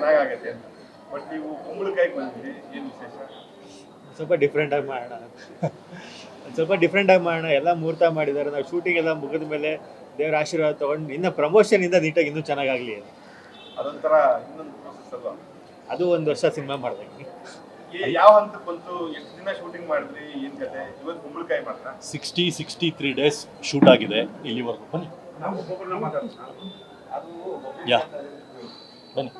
ಚೆನ್ನಾಗಾಗತ್ತೆ ಅಂತ. ಬಟ್ ನೀವು ಕುಂಬಳಕಾಯಿಗೆ ಬಂದಿದ್ದೀರಿ, ಏನು ವಿಶೇಷ? ಸ್ವಲ್ಪ ಡಿಫ್ರೆಂಟಾಗಿ ಮಾಡೋಣ ಸ್ವಲ್ಪ ಡಿಫ್ರೆಂಟಾಗಿ ಮಾಡೋಣ. ಎಲ್ಲ ಮುಹೂರ್ತ ಮಾಡಿದ್ದಾರೆ, ನಾವು ಶೂಟಿಂಗ್ ಎಲ್ಲ ಮುಗಿದ ಮೇಲೆ ದೇವರ ಆಶೀರ್ವಾದ ತೊಗೊಂಡು ಇನ್ನು ಪ್ರಮೋಷನಿಂದ ನೀಟಾಗಿ ಇನ್ನೂ ಚೆನ್ನಾಗಾಗಲಿ ಅಂತ. ಅದೊಂಥರ ಇನ್ನೊಂದು ಪ್ರೋಸೆಸ್ ಅಲ್ವಾ? ಅದು ಒಂದು ವರ್ಷ ಸಿನಿಮಾ ಮಾಡಿದೆ. ಯಾವ ಹಂತಕ್ಕೆ ಬಂತು? ಎಷ್ಟು ದಿನ ಶೂಟಿಂಗ್ ಮಾಡಿದ್ರಿ? ಏನ್ ಕತೆ? ಇವತ್ತು ಕುಂಬಳಕಾಯಿ ಮಾತ್ರ 63 ಡೇಸ್ ಶೂಟ್ ಆಗಿದೆ ಇಲ್ಲಿವರೆಗೂ. ಬನ್ನಿ ಅದು ಯಾ ಬನ್ನಿ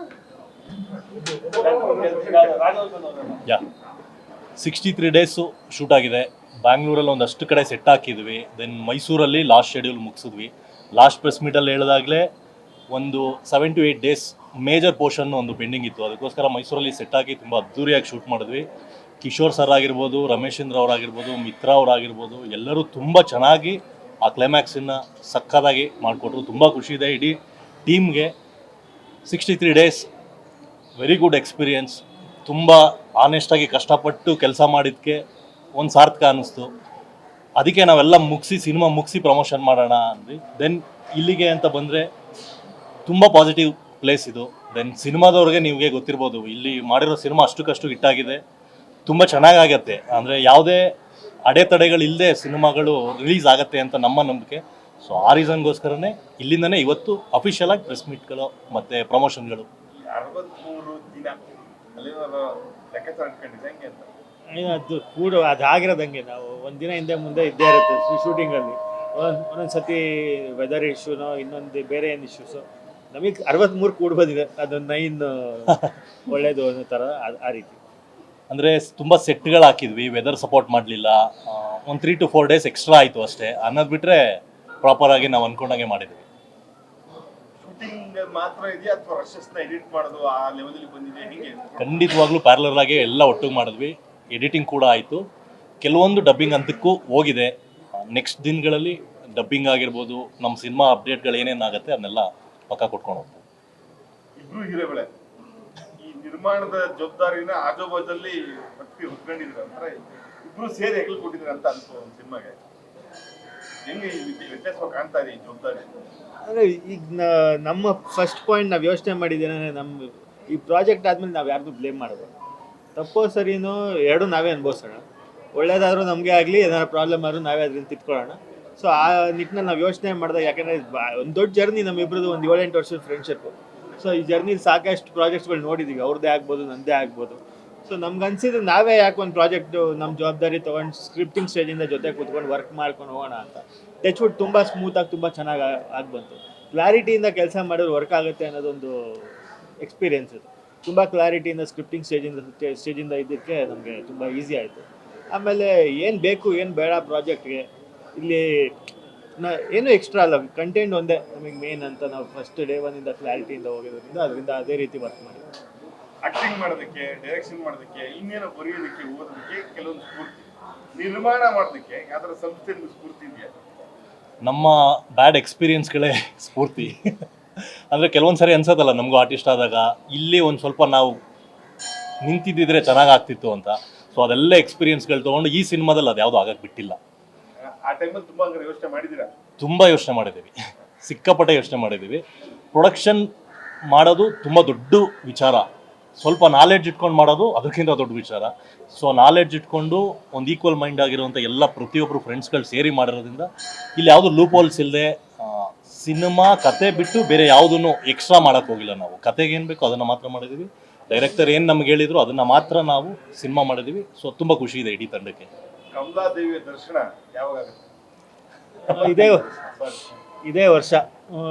ಯಾ 63 ಡೇಸು ಶೂಟ್ ಆಗಿದೆ. ಬ್ಯಾಂಗ್ಳೂರಲ್ಲಿ ಒಂದಷ್ಟು ಕಡೆ ಸೆಟ್ ಹಾಕಿದ್ವಿ. ದೆನ್ ಮೈಸೂರಲ್ಲಿ ಲಾಸ್ಟ್ ಶೆಡ್ಯೂಲ್ ಮುಗಿಸಿದ್ವಿ. ಲಾಸ್ಟ್ ಪ್ರೆಸ್ ಮೀಟಲ್ಲಿ ಹೇಳಿದಾಗಲೇ ಒಂದು 7 to 8 ಡೇಸ್ ಮೇಜರ್ ಪೋರ್ಷನ್ ಒಂದು ಪೆಂಡಿಂಗ್ ಇತ್ತು. ಅದಕ್ಕೋಸ್ಕರ ಮೈಸೂರಲ್ಲಿ ಸೆಟ್ ಹಾಕಿ ತುಂಬ ಅದ್ದೂರಿಯಾಗಿ ಶೂಟ್ ಮಾಡಿದ್ವಿ. ಕಿಶೋರ್ ಸರ್ ಆಗಿರ್ಬೋದು, ರಮೇಶೇಂದ್ರ ಅವರಾಗಿರ್ಬೋದು, ಮಿತ್ರ ಅವರಾಗಿರ್ಬೋದು, ಎಲ್ಲರೂ ತುಂಬ ಚೆನ್ನಾಗಿ ಆ ಕ್ಲೈಮ್ಯಾಕ್ಸನ್ನು ಸಕ್ಕತ್ತಾಗಿ ಮಾಡಿಕೊಟ್ರು. ತುಂಬ ಖುಷಿ ಇದೆ ಇಡೀ ಟೀಮ್ಗೆ. 63 ಡೇಸ್ ವೆರಿ ಗುಡ್ ಎಕ್ಸ್ಪೀರಿಯನ್ಸ್. ತುಂಬ ಆನೆಸ್ಟಾಗಿ ಕಷ್ಟಪಟ್ಟು ಕೆಲಸ ಮಾಡಿದ್ದಕ್ಕೆ ಒಂದು ಸಾರ್ಥಕ ಅನ್ನಿಸ್ತು. ಅದಕ್ಕೆ ನಾವೆಲ್ಲ ಸಿನಿಮಾ ಮುಗಿಸಿ ಪ್ರಮೋಷನ್ ಮಾಡೋಣ ಅಂದ್ವಿ. ದೆನ್ ಇಲ್ಲಿಗೆ ಅಂತ ಬಂದರೆ ತುಂಬ ಪಾಸಿಟಿವ್ ಪ್ಲೇಸ್ ಇದು. ದೆನ್ ಸಿನಿಮಾದವ್ರಿಗೆ ನಿಮಗೆ ಗೊತ್ತಿರ್ಬೋದು, ಇಲ್ಲಿ ಮಾಡಿರೋ ಸಿನಿಮಾ ಅಷ್ಟಕ್ಕಷ್ಟು ಹಿಟ್ಟಾಗಿದೆ, ತುಂಬ ಚೆನ್ನಾಗಾಗತ್ತೆ. ಅಂದರೆ ಯಾವುದೇ ಅಡೆತಡೆಗಳಿಲ್ಲದೆ ಸಿನಿಮಾಗಳು ರಿಲೀಸ್ ಆಗುತ್ತೆ ಅಂತ ನಮ್ಮ ನಂಬಿಕೆ. ಸೊ ಆ ರೀಸನ್ಗೋಸ್ಕರನೇ ಇಲ್ಲಿಂದನೇ ಇವತ್ತು ಅಫಿಷಿಯಲಾಗಿ ಪ್ರೆಸ್ ಮೀಟ್ಗಳು ಮತ್ತು ಪ್ರಮೋಷನ್ಗಳು. 63 ದಿನ ಅಲ್ಲಿ ಲೆಕ್ಕಾಚಾರ ಇಟ್ಕೊಂಡಿದ್ದೆ ಹೆಂಗೆ ಅಂತ? ಅದು ಆಗಿರೋದಂಗೆ ನಾವು ಒಂದಿನ ಹಿಂದೆ ಮುಂದೆ ಇದ್ದೇ ಇರುತ್ತೆ ಶೂಟಿಂಗಲ್ಲಿ. ಒಂದೊಂದು ಸತಿ ವೆದರ್ ಇಶ್ಯೂನೋ ಇನ್ನೊಂದು ಬೇರೆ ಏನು ಇಶ್ಯೂಸು, ನಮಗೆ 63 ಕೂಡ್ಬೋದಿದೆ, ಅದು 9 ಒಳ್ಳೇದು ಅನ್ನೋ ಥರ ಆ ರೀತಿ. ಅಂದರೆ ತುಂಬ ಸೆಟ್ಗಳು ಹಾಕಿದ್ವಿ, ವೆದರ್ ಸಪೋರ್ಟ್ ಮಾಡಲಿಲ್ಲ. ಒಂದು 3 to 4 ಡೇಸ್ ಎಕ್ಸ್ಟ್ರಾ ಆಯಿತು ಅಷ್ಟೇ. ಅನ್ನೋದು ಬಿಟ್ಟರೆ ಪ್ರಾಪರಾಗಿ ನಾವು ಅಂದ್ಕೊಂಡಾಗೆ ಮಾಡಿದ್ವಿ. ಶೂಟಿಂಗ್ ಮಾತ್ರ ಇದೆಯಾ ಅಥವಾ ರಶಸ್ನ ಎಡಿಟ್ ಮಾಡೋದು ಆ ಲೆವೆಲಲ್ಲಿ ಬಂದಿದೆ ಹೇಗೆ? ಖಂಡಿತವಾಗ್ಲೂ ಪ್ಯಾರಲರ್ ಆಗಿ ಎಲ್ಲ ಒಟ್ಟಿಗೆ ಮಾಡಿದ್ವಿ. ಎಡಿಟಿಂಗ್ ಕೂಡ ಆಯಿತು. ಕೆಲವೊಂದು ಡಬ್ಬಿಂಗ್ ಹಂತಕ್ಕೂ ಹೋಗಿದೆ. ನೆಕ್ಸ್ಟ್ ದಿನಗಳಲ್ಲಿ ಡಬ್ಬಿಂಗ್ ಆಗಿರ್ಬೋದು, ನಮ್ಮ ಸಿನಿಮಾ ಅಪ್ಡೇಟ್ಗಳು ಏನೇನಾಗುತ್ತೆ ಅದನ್ನೆಲ್ಲ ಪಕ್ಕ ಕೊಟ್ಕೊಂಡು ಹೋಗ್ತೀವಿ. ಇಬ್ರು ಹೀರೋಗಳೇ ಈ ನಿರ್ಮಾಣದ ಜವಾಬ್ದಾರಿನ ಆಜುಬಾಜಲ್ಲಿ ಹೊತ್ಕೊಂಡಿದ್ರು ಅಂದ್ರೆ ಇಬ್ರು ಸೇರಿ ಹೆಗಲು ಕೊಟ್ಟಿದ್ರು ಅಂತ ಅನ್ಸೋ ಒಂದು ಸಿನಿಮಾಗೆ. ಹೆಂಗೆ ವ್ಯತ್ಯಾಸ ಕಾಣ್ತಾ ಇದೆ ಈ ಜವಾಬ್ದಾರಿ? ಅಂದರೆ ಈಗ ನಮ್ಮ ಫಸ್ಟ್ ಪಾಯಿಂಟ್ ನಾವು ಯೋಚನೆ ಮಾಡಿದ್ದೇನೆ, ನಮ್ಮ ಈ ಪ್ರಾಜೆಕ್ಟ್ ಆದಮೇಲೆ ನಾವು ಯಾರ್ದು ಬ್ಲೇಮ್ ಮಾಡೋದು, ತಪ್ಪೋ ಸರಿನೋ ಎರಡು ನಾವೇ ಅನುಭವಿಸೋಣ. ಒಳ್ಳೇದಾದರೂ ನಮಗೆ ಆಗಲಿ, ಏನಾದ್ರು ಪ್ರಾಬ್ಲಮ್ ಆದರೂ ನಾವೇ ಅದರಿಂದ ತಿದ್ಕೊಳ್ಳೋಣ. ಸೊ ಆ ನಿಟ್ಟಿನಲ್ಲಿ ನಾವು ಯೋಚನೆ ಮಾಡಿದಾಗ, ಯಾಕೆಂದರೆ ಒಂದು ದೊಡ್ಡ ಜರ್ನಿ ನಮ್ಮಿಬ್ಬರದು, ಒಂದು 7-8 ವರ್ಷದ ಫ್ರೆಂಡ್ಶಿಪ್ಪು. ಸೊ ಈ ಜರ್ನಿಲಿ ಸಾಕಷ್ಟು ಪ್ರಾಜೆಕ್ಟ್ಸ್ಗಳು ನೋಡಿದ್ದೀವಿ, ಅವ್ರದ್ದೇ ಆಗ್ಬೋದು ನನ್ನದೇ ಆಗ್ಬೋದು. ಸೊ ನಮ್ಗೆ ಅನಿಸಿದ್ದು ನಾವೇ ಯಾಕೆ ಒಂದು ಪ್ರಾಜೆಕ್ಟು ನಮ್ಮ ಜವಾಬ್ದಾರಿ ತೊಗೊಂಡು ಸ್ಕ್ರಿಪ್ಟಿಂಗ್ ಸ್ಟೇಜಿಂದ ಜೊತೆ ಕೂತ್ಕೊಂಡು ವರ್ಕ್ ಮಾಡ್ಕೊಂಡು ಹೋಗೋಣ ಅಂತ. ಟಚ್ವುಡ್ ತುಂಬ ಸ್ಮೂತಾಗಿ ತುಂಬ ಚೆನ್ನಾಗಿ ಬಂತು. ಕ್ಲಾರಿಟಿಯಿಂದ ಕೆಲಸ ಮಾಡಿದ್ರೆ ವರ್ಕ್ ಆಗುತ್ತೆ ಅನ್ನೋದೊಂದು ಎಕ್ಸ್ಪೀರಿಯೆನ್ಸ್ ಇದು. ತುಂಬ ಕ್ಲಾರಿಟಿಯಿಂದ ಸ್ಕ್ರಿಪ್ಟಿಂಗ್ ಸ್ಟೇಜಿಂದ ಇದ್ದಕ್ಕೆ ನಮಗೆ ತುಂಬ ಈಸಿ ಆಯಿತು. ಆಮೇಲೆ ಏನು ಬೇಕು ಏನು ಬೇಡ ಪ್ರಾಜೆಕ್ಟ್ಗೆ ಇಲ್ಲಿ ಏನು ಎಕ್ಸ್ಟ್ರಾ ಅಲ್ಲ, ಕಂಟೆಂಟ್ ಒಂದೇ ನಮಗೆ ಮೇನ್ ಅಂತ ನಾವು ಫಸ್ಟ್ ಡೇ ಒನ್ನಿಂದ ಕ್ಲಾರಿಟಿಯಿಂದ ಹೋಗಿರೋದ್ರಿಂದ ಅದರಿಂದ ಅದೇ ರೀತಿ ವರ್ಕ್ ಮಾಡಿದ್ವಿ. ಆಕ್ಟಿಂಗ್ ಮಾಡೋದಕ್ಕೆ, ಡೈರೆಕ್ಷನ್ ಮಾಡೋದಕ್ಕೆ, ಇನ್ನೇನೋ ಬರೆಯೋದಕ್ಕೆ, ಓದೋದಕ್ಕೆ ಕೆಲವೊಂದು ಸ್ಫೂರ್ತಿ, ನಿರ್ಮಾಣ ಮಾಡೋದಕ್ಕೆ ಯಾವ್ದಾರ ಸಂಸ್ಥೆಯಿಂದ ಸ್ಫೂರ್ತಿ ಇದೆಯಾ? ನಮ್ಮ ಬ್ಯಾಡ್ ಎಕ್ಸ್ಪೀರಿಯನ್ಸ್ಗಳೇ ಸ್ಫೂರ್ತಿ. ಅಂದರೆ ಕೆಲವೊಂದು ಸರಿ ಅನ್ಸೋದಲ್ಲ ನಮಗೂ ಆರ್ಟಿಸ್ಟ್ ಆದಾಗ, ಇಲ್ಲಿ ಒಂದು ಸ್ವಲ್ಪ ನಾವು ನಿಂತಿದ್ದಿದ್ರೆ ಚೆನ್ನಾಗಾಗ್ತಿತ್ತು ಅಂತ. ಸೊ ಅದೆಲ್ಲ ಎಕ್ಸ್ಪೀರಿಯನ್ಸ್ಗಳು ತೊಗೊಂಡು ಈ ಸಿನಿಮಾದಲ್ಲಿ ಅದು ಯಾವುದೂ ಆಗಕ್ಕೆ ಬಿಟ್ಟಿಲ್ಲ. ಆ ಟೈಮಲ್ಲಿ ತುಂಬ ಯೋಚನೆ ಮಾಡಿದ್ದೀರಾ? ತುಂಬ ಯೋಚನೆ ಮಾಡಿದ್ದೀವಿ, ಸಿಕ್ಕಾಪಟ್ಟೆ ಯೋಚನೆ ಮಾಡಿದ್ದೀವಿ. ಪ್ರೊಡಕ್ಷನ್ ಮಾಡೋದು ತುಂಬ ದೊಡ್ಡ ವಿಚಾರ, ಸ್ವಲ್ಪ ನಾಲೆಡ್ಜ್ ಇಟ್ಕೊಂಡು ಮಾಡೋದು ಅದಕ್ಕಿಂತ ದೊಡ್ಡ ವಿಚಾರ. ಸೊ ನಾಲೆಡ್ಜ್ ಇಟ್ಕೊಂಡು ಒಂದು ಈಕ್ವಲ್ ಮೈಂಡ್ ಆಗಿರುವಂಥ ಎಲ್ಲ ಪ್ರತಿಯೊಬ್ಬರು ಫ್ರೆಂಡ್ಸ್ಗಳು ಸೇರಿ ಮಾಡಿರೋದ್ರಿಂದ ಇಲ್ಲಿ ಯಾವುದು ಲೂಪ್ ಹೋಲ್ಸ್ ಇಲ್ಲದೆ ಸಿನಿಮಾ ಕತೆ ಬಿಟ್ಟು ಬೇರೆ ಯಾವುದನ್ನು ಎಕ್ಸ್ಟ್ರಾ ಮಾಡೋಕ್ಕೆ ಹೋಗಿಲ್ಲ. ನಾವು ಕತೆಗೆ ಏನು ಬೇಕೋ ಅದನ್ನು ಮಾತ್ರ ಮಾಡಿದ್ದೀವಿ. ಡೈರೆಕ್ಟರ್ ಏನು ನಮ್ಗೆ ಹೇಳಿದ್ರು ಅದನ್ನು ಮಾತ್ರ ನಾವು ಸಿನಿಮಾ ಮಾಡಿದ್ದೀವಿ. ಸೊ ತುಂಬ ಖುಷಿ ಇದೆ ಇಡೀ ತಂಡಕ್ಕೆ. ಕಮಲಾದೇವಿಯ ದರ್ಶನ ಯಾವಾಗ ಆಗುತ್ತೆ? ಇದೇ ವರ್ಷ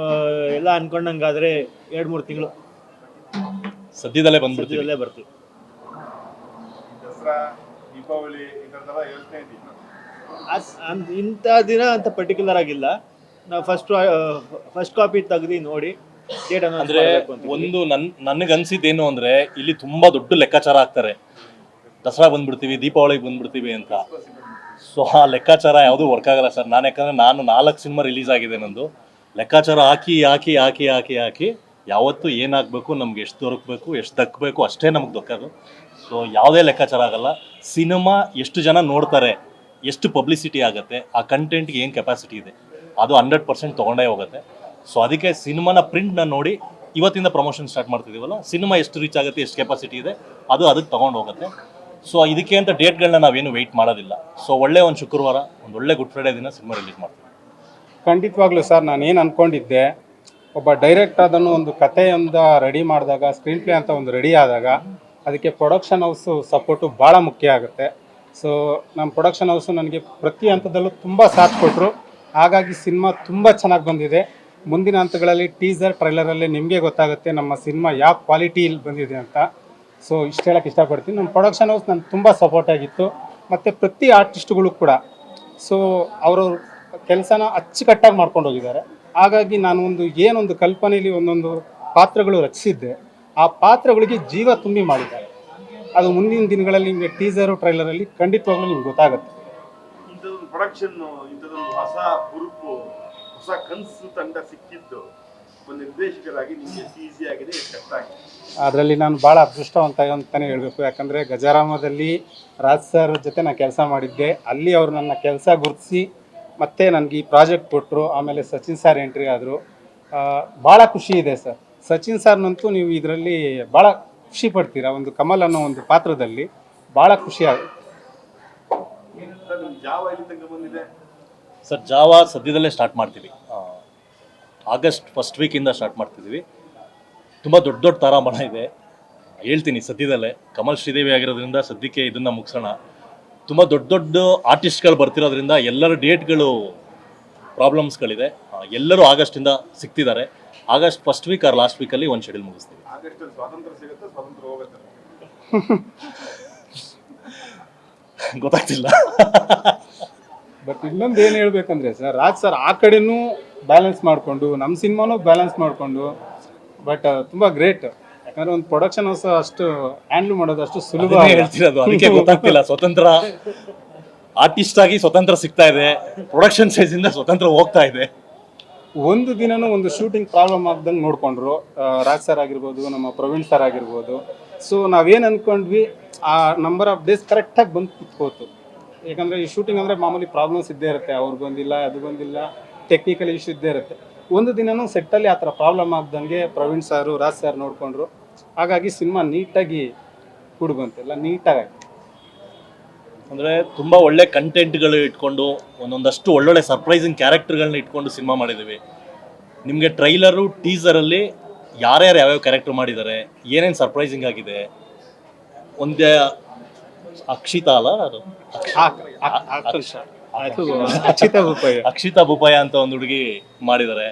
ಎಲ್ಲ ಅನ್ಕೊಂಡಂಗಾದರೆ 2-3 ತಿಂಗಳು ಸದ್ಯದಲ್ಲೇ ಬಂದ್ಬಿಡ್ತೀವಿ. ಬರ್ತೀವಿ. ದಸರಾ, ದೀಪಾವಳಿ ಈ ಥರದೆಲ್ಲ ಯೋಚನೆ ಇದೆಯಾ? ಇಂಥ ದಿನ ಅಂತ ಪರ್ಟಿಕ್ಯುಲರ್ ಆಗಿಲ್ಲ. ನಾವು ಫಸ್ಟ್ ಕಾಪಿ ತೆಗ್ದು ನೋಡಿ ಡೇಟ್ ಅಂದರೆ ಒಂದು ನನಗನ್ಸಿದ್ದೇನು ಅಂದರೆ ಇಲ್ಲಿ ತುಂಬ ದೊಡ್ಡ ಲೆಕ್ಕಾಚಾರ ಹಾಕ್ತಾರೆ. ದಸರಾ ಬಂದ್ಬಿಡ್ತೀವಿ, ದೀಪಾವಳಿಗೆ ಬಂದ್ಬಿಡ್ತೀವಿ ಅಂತ. ಸೊ ಆ ಲೆಕ್ಕಾಚಾರ ಯಾವುದೂ ವರ್ಕ್ ಆಗಲ್ಲ ಸರ್. ಯಾಕಂದರೆ ನಾನು 4 ಸಿನಿಮಾ ರಿಲೀಸ್ ಆಗಿದೆ ನಂದು. ಲೆಕ್ಕಾಚಾರ ಹಾಕಿ ಹಾಕಿ ಹಾಕಿ ಹಾಕಿ ಹಾಕಿ ಯಾವತ್ತು ಏನಾಗಬೇಕು, ನಮ್ಗೆ ಎಷ್ಟು ದೊರಕಬೇಕು, ಎಷ್ಟು ದಕ್ಕಬೇಕು ಅಷ್ಟೇ ನಮ್ಗೆ ದೊಕ್ಕೋದು. ಸೊ ಯಾವುದೇ ಲೆಕ್ಕಾಚಾರ ಆಗಲ್ಲ. ಸಿನಿಮಾ ಎಷ್ಟು ಜನ ನೋಡ್ತಾರೆ, ಎಷ್ಟು ಪಬ್ಲಿಸಿಟಿ ಆಗುತ್ತೆ, ಆ ಕಂಟೆಂಟ್ಗೆ ಏನು ಕೆಪಾಸಿಟಿ ಇದೆ, ಅದು 100% ತೊಗೊಂಡೇ ಹೋಗುತ್ತೆ. ಸೊ ಅದಕ್ಕೆ ಸಿನಿಮಾನ ಪ್ರಿಂಟ್ನ ನೋಡಿ ಇವತ್ತಿಂದ ಪ್ರಮೋಷನ್ ಸ್ಟಾರ್ಟ್ ಮಾಡ್ತಿದ್ದೀವಲ್ಲ, ಸಿನಿಮಾ ಎಷ್ಟು ರೀಚ್ ಆಗುತ್ತೆ, ಎಷ್ಟು ಕೆಪಾಸಿಟಿ ಇದೆ ಅದು ಅದಕ್ಕೆ ತೊಗೊಂಡು ಹೋಗುತ್ತೆ. ಸೊ ಇದಕ್ಕೆ ಅಂತ ಡೇಟ್ಗಳನ್ನ ನಾವೇನು ವೆಯ್ಟ್ ಮಾಡೋದಿಲ್ಲ. ಸೊ ಒಳ್ಳೆ ಒಂದು ಶುಕ್ರವಾರ, ಒಂದು ಒಳ್ಳೆ ಗುಡ್ ಫ್ರೈಡೇ ದಿನ ಸಿನಿಮಾ ರಿಲೀಸ್ ಮಾಡ್ತೀವಿ. ಖಂಡಿತವಾಗ್ಲೂ ಸರ್, ನಾನೇನು ಅಂದ್ಕೊಂಡಿದ್ದೆ, ಒಬ್ಬ ಡೈರೆಕ್ಟ್ ಅದನ್ನು ಒಂದು ಕಥೆಯಿಂದ ರೆಡಿ ಮಾಡಿದಾಗ, ಸ್ಕ್ರೀನ್ ಪ್ಲೇ ಅಂತ ಒಂದು ರೆಡಿ ಆದಾಗ ಅದಕ್ಕೆ ಪ್ರೊಡಕ್ಷನ್ ಹೌಸು ಸಪೋರ್ಟು ಭಾಳ ಮುಖ್ಯ ಆಗುತ್ತೆ. ಸೊ ನಮ್ಮ ಪ್ರೊಡಕ್ಷನ್ ಹೌಸು ನನಗೆ ಪ್ರತಿ ಹಂತದಲ್ಲೂ ತುಂಬ ಸಾಥ್ ಕೊಟ್ಟರು. ಹಾಗಾಗಿ ಸಿನಿಮಾ ತುಂಬ ಚೆನ್ನಾಗಿ ಬಂದಿದೆ. ಮುಂದಿನ ಹಂತಗಳಲ್ಲಿ ಟೀಸರ್ ಟ್ರೈಲರಲ್ಲಿ ನಿಮಗೆ ಗೊತ್ತಾಗುತ್ತೆ ನಮ್ಮ ಸಿನಿಮಾ ಯಾವ ಕ್ವಾಲಿಟಿಯಲ್ಲಿ ಬಂದಿದೆ ಅಂತ. ಸೊ ಇಷ್ಟು ಹೇಳೋಕ್ಕೆ ಇಷ್ಟಪಡ್ತೀನಿ. ನಮ್ಮ ಪ್ರೊಡಕ್ಷನ್ ಹೌಸ್ ನನಗೆ ತುಂಬ ಸಪೋರ್ಟ್ ಆಗಿತ್ತು, ಮತ್ತು ಪ್ರತಿ ಆರ್ಟಿಸ್ಟ್ಗಳು ಕೂಡ ಸೊ ಅವರವ್ರ ಕೆಲಸನ ಅಚ್ಚುಕಟ್ಟಾಗಿ ಮಾಡ್ಕೊಂಡು ಹೋಗಿದ್ದಾರೆ. ಹಾಗಾಗಿ ನಾನು ಏನೊಂದು ಕಲ್ಪನೆಯಲ್ಲಿ ಒಂದೊಂದು ಪಾತ್ರಗಳು ರಚಿಸಿದ್ದೆ, ಆ ಪಾತ್ರಗಳಿಗೆ ಜೀವ ತುಂಬಿ ಮಾಡಿದ್ದಾರೆ. ಅದು ಮುಂದಿನ ದಿನಗಳಲ್ಲಿ ನಿಮಗೆ ಟೀಸರು ಟ್ರೈಲರಲ್ಲಿ ಖಂಡಿತವಾಗ್ಲೂ ನಿಮ್ಗೆ ಗೊತ್ತಾಗುತ್ತೆ. ಇಂಥದೊಂದು ಪ್ರೊಡಕ್ಷನ್, ಇಂಥದೊಂದು ಹೊಸ ಹುರುಪು, ಹೊಸ ಕನಸು ತಂಡ ಸಿಕ್ಕಿದ್ದು ಒಂದು ನಿರ್ದೇಶಕರಾಗಿ ನಿಮಗೆ ಈಸಿ ಆಗಿದೆ, ಕಷ್ಟ ಆಗಿದೆ? ಅದರಲ್ಲಿ ನಾನು ಭಾಳ ಅದೃಷ್ಟವಂತ ಅಂತಲೇ ಹೇಳಬೇಕು. ಯಾಕಂದರೆ ಗಜಾರಾಮದಲ್ಲಿ ರಾಜ್ ಸರ್ ಜೊತೆ ನಾನು ಕೆಲಸ ಮಾಡಿದ್ದೆ. ಅಲ್ಲಿ ಅವರು ನನ್ನ ಕೆಲಸ ಗುರುತಿಸಿ ಮತ್ತೆ ನನಗೆ ಈ ಪ್ರಾಜೆಕ್ಟ್ ಕೊಟ್ಟರು. ಆಮೇಲೆ ಸಚಿನ್ ಸರ್ ಎಂಟ್ರಿ ಆದರು. ಭಾಳ ಖುಷಿ ಇದೆ ಸರ್. ಸಚಿನ್ ಸರ್ನಂತೂ ನೀವು ಇದರಲ್ಲಿ ಭಾಳ ಖುಷಿ ಪಡ್ತೀರಾ. ಒಂದು ಕಮಲ್ ಅನ್ನೋ ಒಂದು ಪಾತ್ರದಲ್ಲಿ ಭಾಳ ಖುಷಿ ಆಗುತ್ತೆ. ಜಾವ ಇಲ್ಲಿ ತನಕ ಬಂದಿದೆ ಸರ್. ಜಾವ ಸದ್ಯದಲ್ಲೇ ಸ್ಟಾರ್ಟ್ ಮಾಡ್ತೀವಿ. ಆಗಸ್ಟ್ ಫಸ್ಟ್ ವೀಕಿಂದ ಸ್ಟಾರ್ಟ್ ಮಾಡ್ತಿದ್ದೀವಿ. ತುಂಬ ದೊಡ್ಡ ದೊಡ್ಡ ತಾರಾಬಣ ಇದೆ, ಹೇಳ್ತೀನಿ ಸದ್ಯದಲ್ಲೇ. ಕಮಲ್ ಶ್ರೀದೇವಿ ಆಗಿರೋದ್ರಿಂದ ಸದ್ಯಕ್ಕೆ ಇದನ್ನು ಮುಗಿಸೋಣ. ತುಂಬ ದೊಡ್ಡ ದೊಡ್ಡ ಆರ್ಟಿಸ್ಟ್ಗಳು ಬರ್ತಿರೋದ್ರಿಂದ ಎಲ್ಲರ ಡೇಟ್ಗಳು ಪ್ರಾಬ್ಲಮ್ಸ್ಗಳಿದೆ. ಎಲ್ಲರೂ ಆಗಸ್ಟಿಂದ ಸಿಗ್ತಿದ್ದಾರೆ. August first week or last ವೀಕಲ್ಲಿ ಒಂದು ಶೆಡ್ಯೂಲ್ ಮುಗಿಸ್ತೀವಿ. ಆಗಸ್ಟ್ ಸ್ವಾತಂತ್ರ್ಯ ಸಿಗುತ್ತೆ, ಸ್ವಾತಂತ್ರ್ಯ ಹೋಗುತ್ತೆ? ಗೊತ್ತಾಗ್ತಿಲ್ಲ. ಬಟ್ ಇನ್ನೊಂದು ಏನು ಹೇಳ್ಬೇಕಂದ್ರೆ ಸರ್, ರಾಜ್ ಸರ್ ಆ ಕಡೆನೂ ಬ್ಯಾಲೆನ್ಸ್ ಮಾಡಿಕೊಂಡು ನಮ್ಮ ಸಿನಿಮಾನೂ ಬ್ಯಾಲೆನ್ಸ್ ಮಾಡಿಕೊಂಡು, ಬಟ್ ತುಂಬ ಗ್ರೇಟ್. ಯಾಕಂದರೆ ಒಂದು ಪ್ರೊಡಕ್ಷನ್ ಹೌಸ್ ಅಷ್ಟು ಹ್ಯಾಂಡ್ಲ್ ಮಾಡೋದು ಅಷ್ಟು ಸುಲಭ ಹೇಳ್ತಿರೋದು, ಅದಕ್ಕೆ ಗೊತ್ತಾಗ್ತಿಲ್ಲ. ಸ್ವತಂತ್ರ ಆರ್ಟಿಸ್ಟ್ ಆಗಿ ಸ್ವತಂತ್ರ ಸಿಗ್ತಾ ಇದೆ, ಪ್ರೊಡಕ್ಷನ್ ಸೈಜಿಂದ ಸ್ವತಂತ್ರ ಹೋಗ್ತಾ ಇದೆ. ಒಂದು ದಿನನೂ ಒಂದು ಶೂಟಿಂಗ್ ಪ್ರಾಬ್ಲಮ್ ಆಗ್ದಂಗೆ ನೋಡಿಕೊಂಡ್ರು ರಾಜ್ ಸರ್ ಆಗಿರ್ಬೋದು, ನಮ್ಮ ಪ್ರವೀಣ್ ಸರ್ ಆಗಿರ್ಬೋದು. ಸೊ ನಾವೇನು ಅಂದ್ಕೊಂಡ್ವಿ ಆ ನಂಬರ್ ಆಫ್ ಡೇಸ್ ಕರೆಕ್ಟಾಗಿ ಬಂದು ಕುತ್ಕೋತು. ಯಾಕಂದರೆ ಈ ಶೂಟಿಂಗ್ ಅಂದರೆ ಮಾಮೂಲಿ ಪ್ರಾಬ್ಲಮ್ಸ್ ಇದ್ದೇ ಇರುತ್ತೆ. ಅವ್ರು ಬಂದಿಲ್ಲ, ಅದು ಬಂದಿಲ್ಲ, ಟೆಕ್ನಿಕಲ್ ಇಶ್ಯೂ ಇದ್ದೇ ಇರುತ್ತೆ. ಒಂದು ದಿನನೂ ಸೆಟ್ಟಲ್ಲಿ ಆ ಥರ ಪ್ರಾಬ್ಲಮ್ ಆಗ್ದಂಗೆ ಪ್ರವೀಣ್ ಸಾರು, ರಾಜ್ ಸರ್ ನೋಡಿಕೊಂಡ್ರು. ಹಾಗಾಗಿ ಸಿನಿಮಾ ನೀಟಾಗಿ ಕೂಡಿ ಬಂತೆಲ್ಲ ನೀಟಾಗಿ. ಅಂದರೆ ತುಂಬ ಒಳ್ಳೆ ಕಂಟೆಂಟ್ಗಳು ಇಟ್ಕೊಂಡು ಒಂದೊಂದಷ್ಟು ಒಳ್ಳೊಳ್ಳೆ ಸರ್ಪ್ರೈಸಿಂಗ್ ಕ್ಯಾರೆಕ್ಟರ್ಗಳನ್ನ ಇಟ್ಕೊಂಡು ಸಿನಿಮಾ ಮಾಡಿದ್ದೀವಿ. ನಿಮಗೆ ಟ್ರೈಲರು ಟೀಸರಲ್ಲಿ ಯಾರ್ಯಾರು ಯಾವ್ಯಾವ ಕ್ಯಾರೆಕ್ಟರ್ ಮಾಡಿದ್ದಾರೆ, ಏನೇನು ಸರ್ಪ್ರೈಸಿಂಗ್ ಆಗಿದೆ. ಒಂದೇ ಅಕ್ಷಿತಾ ಅಲ್ಲ, ಅದು ಅಕ್ಷಿತಾ ಬುಪಾಯ ಅಂತ ಒಂದು ಹುಡುಗಿ ಮಾಡಿದ್ದಾರೆ.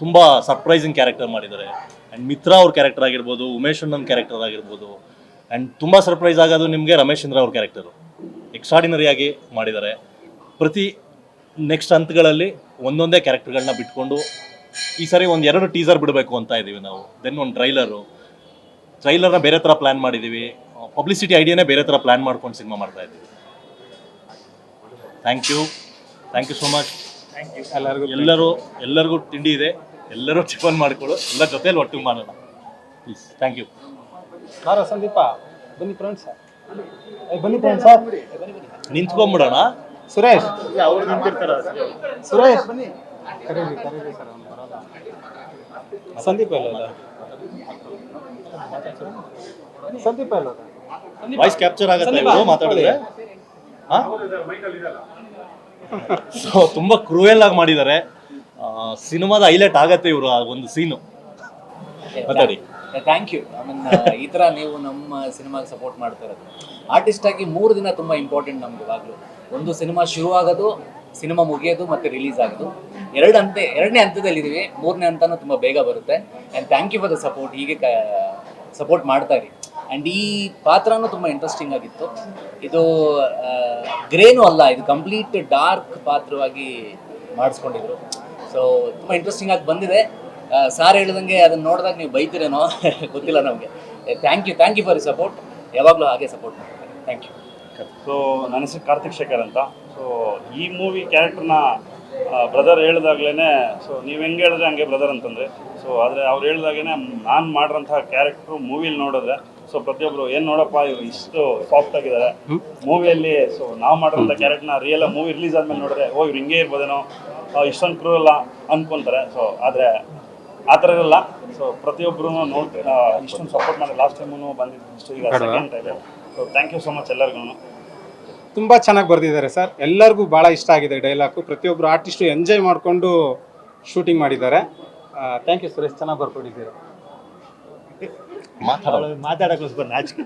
ತುಂಬ ಸರ್ಪ್ರೈಸಿಂಗ್ ಕ್ಯಾರೆಕ್ಟರ್ ಮಾಡಿದ್ದಾರೆ. ಆ್ಯಂಡ್ ಮಿತ್ರಾ ಅವ್ರ ಕ್ಯಾರೆಕ್ಟರ್ ಆಗಿರ್ಬೋದು, ಉಮೇಶ್ ಅಣ್ಣನ ಕ್ಯಾರೆಕ್ಟರ್ ಆಗಿರ್ಬೋದು. ಆ್ಯಂಡ್ ತುಂಬ ಸರ್ಪ್ರೈಸ್ ಆಗೋದು ನಿಮಗೆ ರಮೇಶ್ ಚಂದ್ರ ಅವ್ರ ಕ್ಯಾರೆಕ್ಟರು ಎಕ್ಸ್ಟ್ರಾಡಿನರಿಯಾಗಿ ಮಾಡಿದ್ದಾರೆ. ಪ್ರತಿ ನೆಕ್ಸ್ಟ್ ಹಂತಗಳಲ್ಲಿ ಒಂದೊಂದೇ ಕ್ಯಾರೆಕ್ಟರ್ಗಳನ್ನ ಬಿಟ್ಕೊಂಡು ಈ ಸರಿ ಒಂದು 2 ಟೀಸರ್ ಬಿಡಬೇಕು ಅಂತ ಇದ್ದೀವಿ ನಾವು. ದೆನ್ ಒಂದು ಟ್ರೈಲರ್ನ ಬೇರೆ ಥರ ಪ್ಲ್ಯಾನ್ ಮಾಡಿದ್ದೀವಿ. ಪಬ್ಲಿಸಿಟಿ ಐಡಿಯಾನೇ ಬೇರೆ ಥರ ಪ್ಲ್ಯಾನ್ ಮಾಡ್ಕೊಂಡು ಸಿನಿಮಾ ಮಾಡ್ತಾ ಇದ್ದೀವಿ. Thank you so much. ಎಲ್ಲರಿಗೂ ತಿಂಡಿ ಇದೆ, ಎಲ್ಲರೂ ಟಿಫನ್ ಮಾಡಿಕೊಡು, ಎಲ್ಲ ಜೊತೆಲಿ ಒಟ್ಟಿಗೆ ಮಾಡೋಣ ಪ್ಲೀಸ್. Thank you. ಸಂದೀಪ ಬನ್ನಿ ಫ್ರೆಂಡ್ಸ್ ಸರ್, ಬನ್ನಿ ಫ್ರೆಂಡ್ಸ್ ಸರ್, ನಿಂತ್ಕೊಂಡ್ಬಿಡೋಣ. ಸುರೇಶ್ ಅವ್ರು ನಿಂತಿರ್ತಾರ. ಸುರೇಶ್ ಬನ್ನಿ, ಕರೀರಿ ಸರ್, ಅವ್ನು ಬರೋಲ್ಲ. ಸಂದೀಪ ಇಲ್ಲ, ಸಂದೀಪ ಇಲ್ಲ. ವಾಯ್ಸ್ ಕ್ಯಾಪ್ಚರ್ ಆಗುತ್ತೆ ಇವರು ಮಾತಾಡಿದ್ರೆ. ಸೊ ತುಂಬ ಕ್ರೂಯಲ್ ಆಗಿ ಮಾಡಿದ್ದಾರೆ. ಸಿನಿಮಾದ ಹೈಲೈಟ್ ಆಗತ್ತೆ ಇವರು ಆ ಒಂದು ಸೀನು. ಮಾತಾಡಿ. Thank you. ಈ ಥರ ನೀವು ನಮ್ಮ ಸಿನಿಮಾಗೆ ಸಪೋರ್ಟ್ ಮಾಡ್ತಾ ಇರೋದು. ಆರ್ಟಿಸ್ಟ್ ಆಗಿ 3 ದಿನ ತುಂಬ ಇಂಪಾರ್ಟೆಂಟ್ ನಮ್ಗೆ ಇವಾಗಲೂ. ಒಂದು ಸಿನಿಮಾ ಶುರು ಆಗೋದು, ಸಿನಿಮಾ ಮುಗಿಯೋದು ಮತ್ತು ರಿಲೀಸ್ ಆಗೋದು. ಎರಡನೇ ಹಂತದಲ್ಲಿದ್ದೀವಿ. 3ನೇ ಹಂತನೂ ತುಂಬ ಬೇಗ ಬರುತ್ತೆ. And thank you for the support. ಹೀಗೆ ಸಪೋರ್ಟ್ ಮಾಡ್ತಾ ಇರಿ. ಆ್ಯಂಡ್ ಈ ಪಾತ್ರನೂ ತುಂಬ ಇಂಟ್ರೆಸ್ಟಿಂಗ್ ಆಗಿತ್ತು. ಇದು ಗ್ರೇನೂ ಅಲ್ಲ, ಇದು ಕಂಪ್ಲೀಟ್ ಡಾರ್ಕ್ ಪಾತ್ರವಾಗಿ ಮಾಡಿಸ್ಕೊಂಡಿದ್ರು. ಸೊ ತುಂಬ ಇಂಟ್ರೆಸ್ಟಿಂಗ್ ಆಗಿ ಬಂದಿದೆ. ಸಾರ್ ಹೇಳ್ದಂಗೆ ಅದನ್ನು ನೋಡಿದಾಗ ನೀವು ಬೈತೀರೇನೋ ಗೊತ್ತಿಲ್ಲ ನಮಗೆ. Thank you for support. ಯಾವಾಗಲೂ ಹಾಗೆ ಸಪೋರ್ಟ್ ಮಾಡ್ತಾರೆ. Thank you. ಸೊ ನನ್ನ ಹೆಸರು ಕಾರ್ತಿಕ್ ಶೇಖರ್ ಅಂತ. ಸೊ ಈ ಮೂವಿ ಕ್ಯಾರೆಕ್ಟರ್ನ ಬ್ರದರ್ ಹೇಳಿದಾಗ್ಲೇ, ಸೊ ನೀವು ಹೆಂಗೆ ಹೇಳಿದ್ರೆ ಹಂಗೆ ಬ್ರದರ್ ಅಂತಂದರೆ, ಸೊ ಆದರೆ ಅವ್ರು ಹೇಳಿದಾಗೇ ನಾನು ಮಾಡಿರೋಂಥ ಕ್ಯಾರೆಕ್ಟ್ರು ಮೂವಿಲಿ ನೋಡಿದ್ರೆ, ಸೊ ಪ್ರತಿಯೊಬ್ಬರು ಏನು ನೋಡಪ್ಪ ಇವರು ಇಷ್ಟು ಸಾಫ್ಟ್ ಆಗಿದ್ದಾರೆ ಮೂವಿಯಲ್ಲಿ. ಸೊ ನಾವು ಮಾಡಿರೋಂಥ ಕ್ಯಾರೆಕ್ಟರ್ನ ರಿಯಲ್ ಮೂವಿ ರಿಲೀಸ್ ಆದಮೇಲೆ ನೋಡಿದ್ರೆ, ಓ ಇವ್ರು ಹಿಂಗೆ ಇರ್ಬೋದೇನೋ, ಇಷ್ಟೊಂದು ಕ್ರೂರಲ್ಲ ಅಂದ್ಕೊತಾರೆ. ಸೊ ಆದರೆ ಆ ಥರ ಇರಲ್ಲ. ಸೊ ಪ್ರತಿಯೊಬ್ಬರು ಇಷ್ಟೊಂದು ಸಪೋರ್ಟ್ ಮಾಡಿ ಲಾಸ್ಟ್ ಟೈಮೂ ಬಂದಿದ್ದು ಈಗ second time. So thank you so much ಎಲ್ಲರಿಗೂ. ತುಂಬ ಚೆನ್ನಾಗಿ ಬರೆದಿದ್ದಾರೆ ಸರ್, ಎಲ್ಲರಿಗೂ ಭಾಳ ಇಷ್ಟ ಆಗಿದೆ ಡೈಲಾಗು. ಪ್ರತಿಯೊಬ್ಬರು ಆರ್ಟಿಸ್ಟು ಎಂಜಾಯ್ ಮಾಡಿಕೊಂಡು ಶೂಟಿಂಗ್ ಮಾಡಿದ್ದಾರೆ. ಥ್ಯಾಂಕ್ ಯು ಸುರೇಶ್, ಚೆನ್ನಾಗಿ ಬರ್ಕೊಂಡಿದ್ದೀರಾ. ಮಾತಾಡೋ ಮಾತಾಡೋಕ್ಕೋಸ್ಕರ ನಾಚಿಕೆ